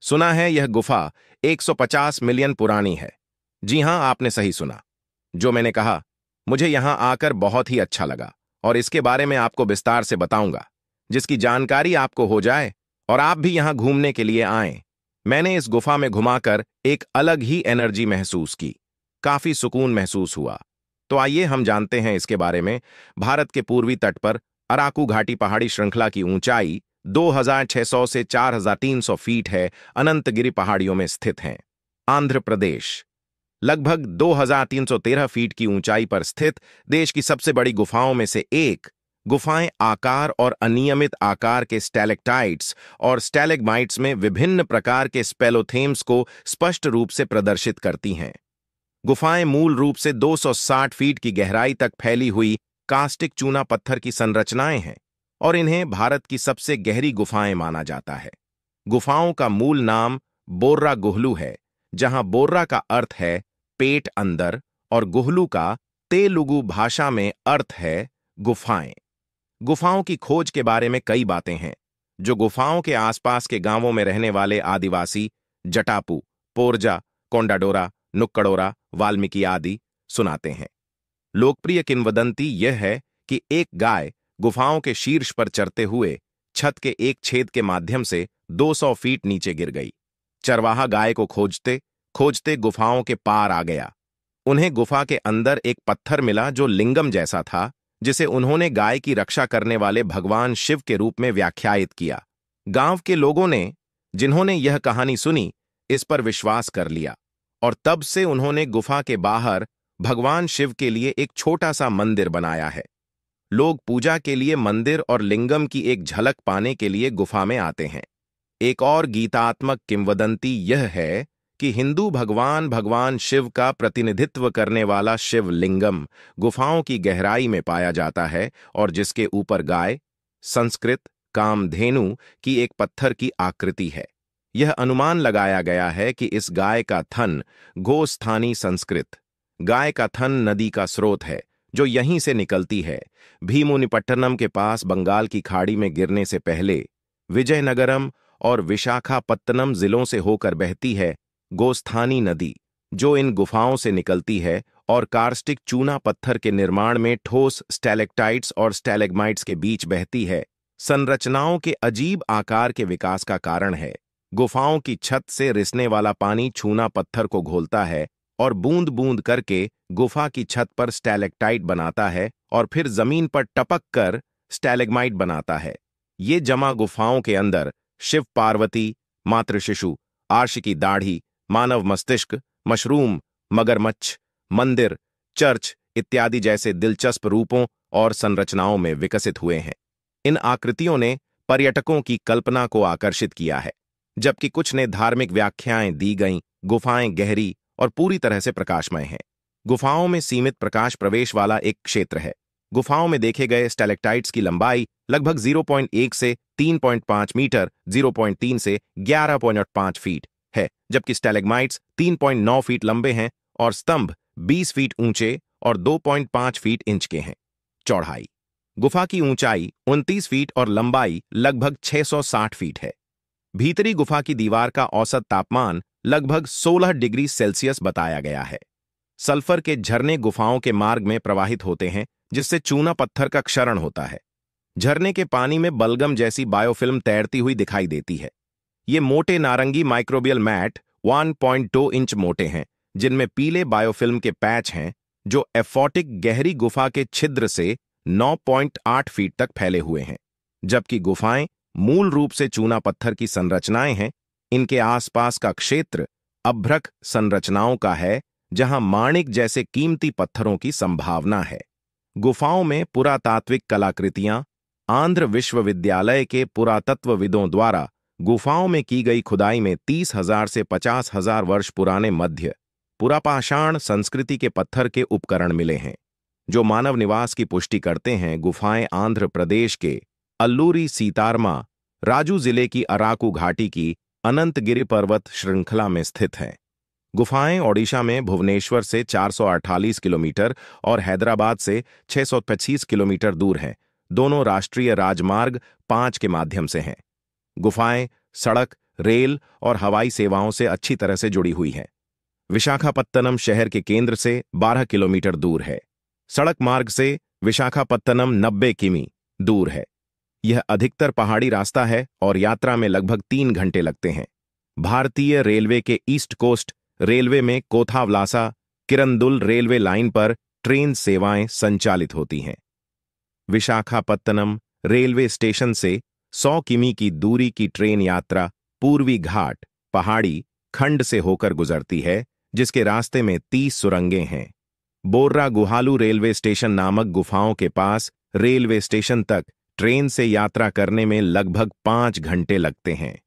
सुना है यह गुफा 150 मिलियन पुरानी है। जी हां, आपने सही सुना। जो मैंने कहा, मुझे यहां आकर बहुत ही अच्छा लगा और इसके बारे में आपको विस्तार से बताऊंगा, जिसकी जानकारी आपको हो जाए और आप भी यहां घूमने के लिए आएं। मैंने इस गुफा में घुमाकर एक अलग ही एनर्जी महसूस की। काफी सुकून महसूस हुआ। तो आइए हम जानते हैं इसके बारे में। भारत के पूर्वी तट पर अराकू घाटी पहाड़ी श्रृंखला की ऊंचाई 2600 से 4300 फीट है, अनंतगिरी पहाड़ियों में स्थित हैं। आंध्र प्रदेश लगभग 2313 फीट की ऊंचाई पर स्थित देश की सबसे बड़ी गुफाओं में से एक। गुफाएं आकार और अनियमित आकार के स्टैलेक्टाइट्स और स्टैलेग्माइट्स में विभिन्न प्रकार के स्पेलोथेम्स को स्पष्ट रूप से प्रदर्शित करती हैं। गुफाएं मूल रूप से 260 फीट की गहराई तक फैली हुई कास्टिक चूना पत्थर की संरचनाएं हैं और इन्हें भारत की सबसे गहरी गुफाएं माना जाता है। गुफाओं का मूल नाम बोर्रा गुहलू है, जहां बोर्रा का अर्थ है पेट अंदर और गुहलू का तेलुगु भाषा में अर्थ है गुफाएं। गुफाओं की खोज के बारे में कई बातें हैं, जो गुफाओं के आसपास के गांवों में रहने वाले आदिवासी जटापू, पोरजा, कोंडाडोरा, नुक्कड़ोरा, वाल्मीकि आदि सुनाते हैं। लोकप्रिय किंवदंती यह है कि एक गाय गुफाओं के शीर्ष पर चरते हुए छत के एक छेद के माध्यम से 200 फीट नीचे गिर गई। चरवाहा गाय को खोजते खोजते गुफाओं के पार आ गया। उन्हें गुफा के अंदर एक पत्थर मिला जो लिंगम जैसा था, जिसे उन्होंने गाय की रक्षा करने वाले भगवान शिव के रूप में व्याख्यायित किया। गांव के लोगों ने, जिन्होंने यह कहानी सुनी, इस पर विश्वास कर लिया और तब से उन्होंने गुफा के बाहर भगवान शिव के लिए एक छोटा सा मंदिर बनाया है। लोग पूजा के लिए मंदिर और लिंगम की एक झलक पाने के लिए गुफा में आते हैं। एक और गीतात्मक किंवदंती यह है कि हिंदू भगवान शिव का प्रतिनिधित्व करने वाला शिवलिंगम गुफाओं की गहराई में पाया जाता है और जिसके ऊपर गाय, संस्कृत कामधेनु की एक पत्थर की आकृति है। यह अनुमान लगाया गया है कि इस गाय का थन गोस्थानी संस्कृत गाय का थन नदी का स्रोत है, जो यहीं से निकलती है। भीमुनिपट्टनम के पास बंगाल की खाड़ी में गिरने से पहले विजयनगरम और विशाखापत्तनम जिलों से होकर बहती है गोस्थानी नदी, जो इन गुफाओं से निकलती है और कार्स्टिक चूना पत्थर के निर्माण में ठोस स्टैलेक्टाइट्स और स्टैलेग्माइट्स के बीच बहती है। संरचनाओं के अजीब आकार के विकास का कारण है। गुफाओं की छत से रिसने वाला पानी चूना पत्थर को घोलता है और बूंद बूंद करके गुफा की छत पर स्टैलेक्टाइट बनाता है और फिर जमीन पर टपक कर स्टैलेग्माइट बनाता है। ये जमा गुफाओं के अंदर शिव पार्वती, मातृ शिशु, आर्ष की दाढ़ी, मानव मस्तिष्क, मशरूम, मगरमच्छ, मंदिर, चर्च इत्यादि जैसे दिलचस्प रूपों और संरचनाओं में विकसित हुए हैं। इन आकृतियों ने पर्यटकों की कल्पना को आकर्षित किया है, जबकि कुछ ने धार्मिक व्याख्याएं दी गईं। गुफाएं गहरी और पूरी तरह से प्रकाशमय हैं। गुफाओं में सीमित प्रकाश प्रवेश वाला एक क्षेत्र है। गुफाओं में देखे गए स्टैलेक्टाइट्स की लंबाई लगभग 0.1 से 3.5 मीटर, 0.3 से 11.5 फीट है, जबकि स्टैलेग्माइट्स 3.9 फीट लंबे हैं और स्तंभ 20 फीट ऊंचे और 2.5 फीट इंच के हैं। चौड़ाई गुफा की ऊंचाई 29 फीट और लंबाई लगभग 660 फीट है। भीतरी गुफा की दीवार का औसत तापमान लगभग 16 डिग्री सेल्सियस बताया गया है। सल्फर के झरने गुफाओं के मार्ग में प्रवाहित होते हैं, जिससे चूना पत्थर का क्षरण होता है। झरने के पानी में बलगम जैसी बायोफिल्म तैरती हुई दिखाई देती है। ये मोटे नारंगी माइक्रोबियल मैट 1.2 इंच मोटे हैं, जिनमें पीले बायोफिल्म के पैच हैं, जो एफोटिक गहरी गुफा के छिद्र से 9.8 फीट तक फैले हुए हैं। जबकि गुफाएं मूल रूप से चूना पत्थर की संरचनाएं हैं, इनके आसपास का क्षेत्र अभ्रक संरचनाओं का है, जहां माणिक जैसे कीमती पत्थरों की संभावना है। गुफाओं में पुरातात्विक कलाकृतियां आंध्र विश्वविद्यालय के पुरातत्वविदों द्वारा गुफाओं में की गई खुदाई में 30,000 से 50,000 वर्ष पुराने मध्य पुरापाषाण संस्कृति के पत्थर के उपकरण मिले हैं, जो मानव निवास की पुष्टि करते हैं। गुफाएं आंध्र प्रदेश के अल्लूरी सीतारमा राजू जिले की अराकू घाटी की अनंतगिरी पर्वत श्रृंखला में स्थित हैं। गुफाएं ओडिशा में भुवनेश्वर से 448 किलोमीटर और हैदराबाद से 625 किलोमीटर दूर हैं। दोनों राष्ट्रीय राजमार्ग 5 के माध्यम से हैं। गुफाएं सड़क, रेल और हवाई सेवाओं से अच्छी तरह से जुड़ी हुई है। विशाखापत्तनम शहर के केंद्र से 12 किलोमीटर दूर है। सड़क मार्ग से विशाखापत्तनम 90 किमी दूर है। यह अधिकतर पहाड़ी रास्ता है और यात्रा में लगभग 3 घंटे लगते हैं। भारतीय रेलवे के ईस्ट कोस्ट रेलवे में कोथावलासा किरंदुल रेलवे लाइन पर ट्रेन सेवाएं संचालित होती हैं। विशाखापत्तनम रेलवे स्टेशन से 100 किमी की दूरी की ट्रेन यात्रा पूर्वी घाट पहाड़ी खंड से होकर गुजरती है, जिसके रास्ते में 30 सुरंगें हैं। बोर्रा गुहालू रेलवे स्टेशन नामक गुफाओं के पास रेलवे स्टेशन तक ट्रेन से यात्रा करने में लगभग 5 घंटे लगते हैं।